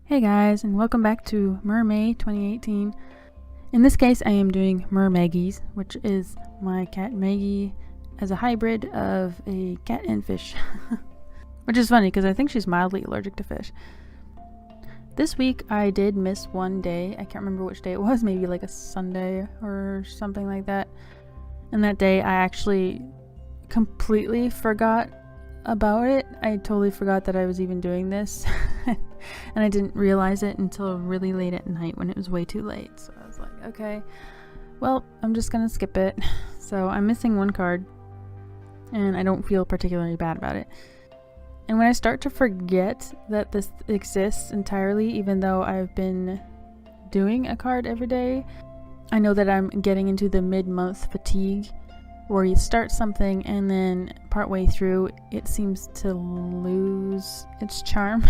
Hey guys, and welcome back to Mermay 2018. In this case, I am doing Mermaggies, which is my cat Maggie as a hybrid of a cat and fish. Which is funny because I think she's mildly allergic to fish. This week I did miss one day. I can't remember which day it was, maybe like a Sunday or something like that. And that day I actually completely forgot about it. I totally forgot that I was even doing this. And I didn't realize it until really late at night when it was way too late. So I was like, okay, well, I'm just gonna skip it. So I'm missing one card and I don't feel particularly bad about it. And when I start to forget that this exists entirely, even though I've been doing a card every day, I know that I'm getting into the mid-month fatigue where you start something and then partway through it seems to lose its charm.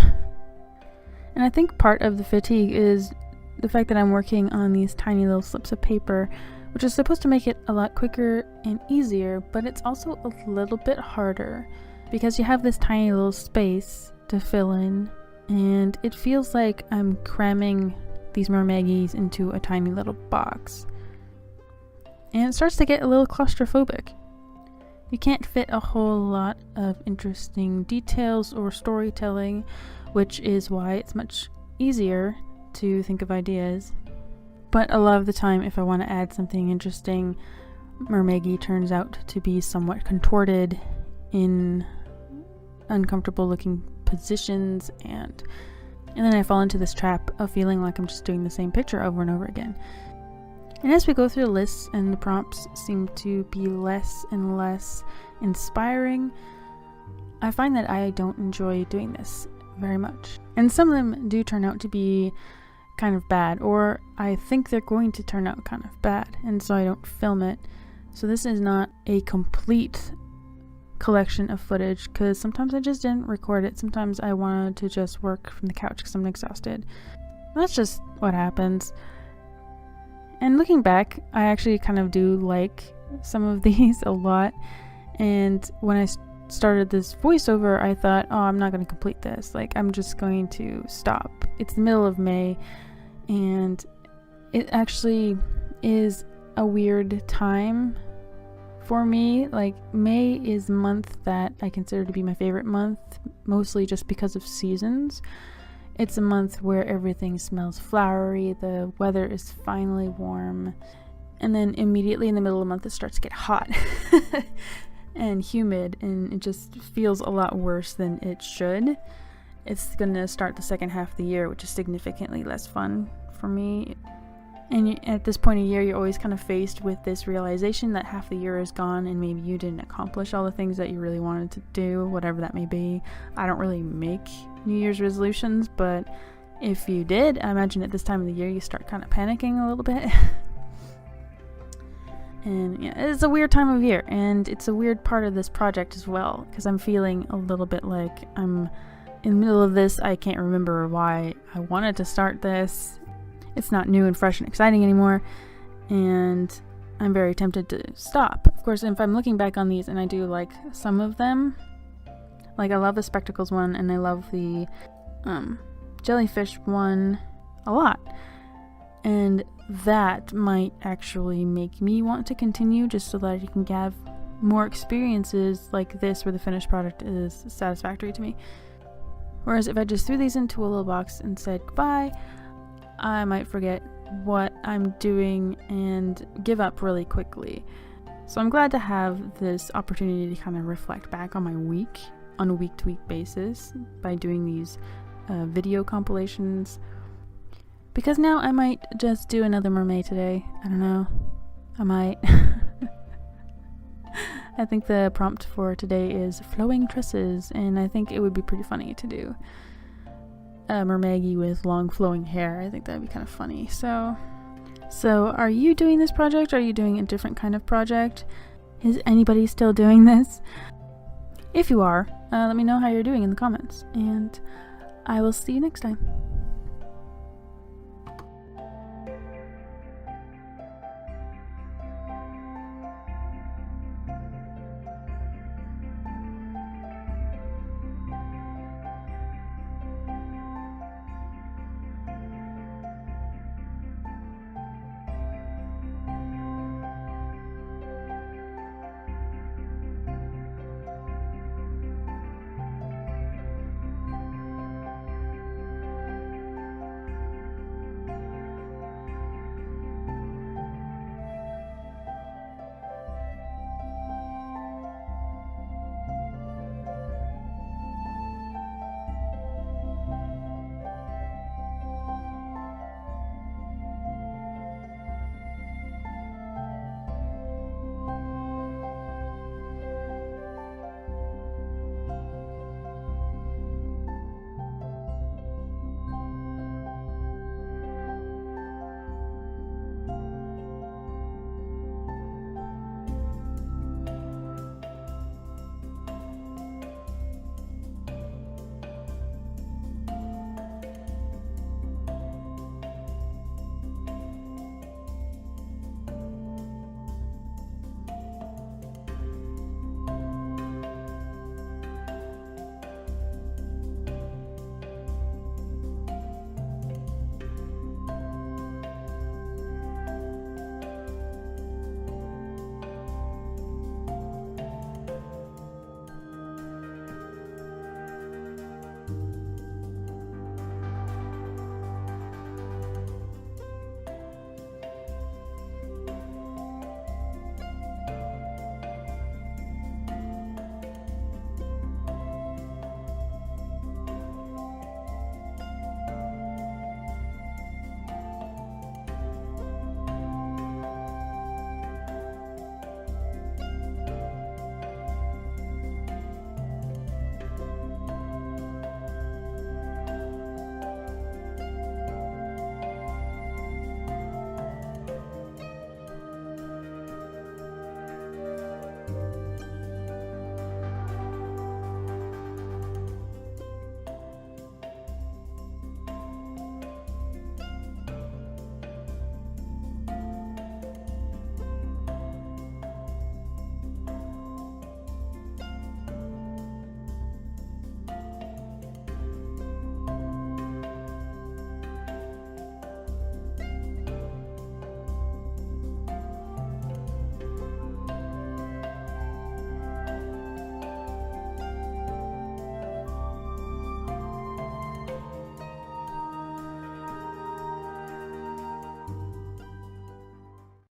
And I think part of the fatigue is the fact that I'm working on these tiny little slips of paper, which is supposed to make it a lot quicker and easier, but it's also a little bit harder because you have this tiny little space to fill in, and it feels like I'm cramming these Mermaggies into a tiny little box. And it starts to get a little claustrophobic. You can't fit a whole lot of interesting details or storytelling, which is why it's much easier to think of ideas. But a lot of the time, if I want to add something interesting, Mermaggie turns out to be somewhat contorted in uncomfortable looking positions, and then I fall into this trap of feeling like I'm just doing the same picture over and over again. And as we go through the lists and the prompts seem to be less and less inspiring, I find that I don't enjoy doing this very much. And some of them do turn out to be kind of bad, or I think they're going to turn out kind of bad, and so I don't film it. So this is not a complete collection of footage, because sometimes I just didn't record it. Sometimes I wanted to just work from the couch because I'm exhausted. That's just what happens. And looking back, I actually kind of do like some of these a lot. And when I started this voiceover, I thought, oh, I'm not going to complete this. Like, I'm just going to stop. It's the middle of May, and it actually is a weird time for me. Like, May is a month that I consider to be my favorite month, mostly just because of seasons. It's a month where everything smells flowery, the weather is finally warm, and then immediately in the middle of the month it starts to get hot and humid, and it just feels a lot worse than it should. It's gonna start the second half of the year, which is significantly less fun for me. And at this point of year, you're always kind of faced with this realization that half the year is gone and maybe you didn't accomplish all the things that you really wanted to do, whatever that may be. I don't really make New Year's resolutions, but if you did, I imagine at this time of the year you start kind of panicking a little bit. And yeah, it's a weird time of year, and it's a weird part of this project as well, because I'm feeling a little bit like I'm in the middle of this. I can't remember why I wanted to start this. It's not new and fresh and exciting anymore, and I'm very tempted to stop. Of course, if I'm looking back on these, and I do like some of them, like I love the spectacles one, and I love the jellyfish one a lot, and that might actually make me want to continue just so that I can have more experiences like this where the finished product is satisfactory to me. Whereas if I just threw these into a little box and said goodbye, I might forget what I'm doing and give up really quickly. So I'm glad to have this opportunity to kind of reflect back on my week on a week-to-week basis by doing these video compilations. Because now I might just do another Mermay today. I don't know. I might. I think the prompt for today is flowing tresses, and I think it would be pretty funny to do a Mermaggie with long flowing hair. I think that'd be kind of funny. So are you doing this project? Are you doing a different kind of project? Is anybody still doing this? If you are, let me know how you're doing in the comments, and I will see you next time.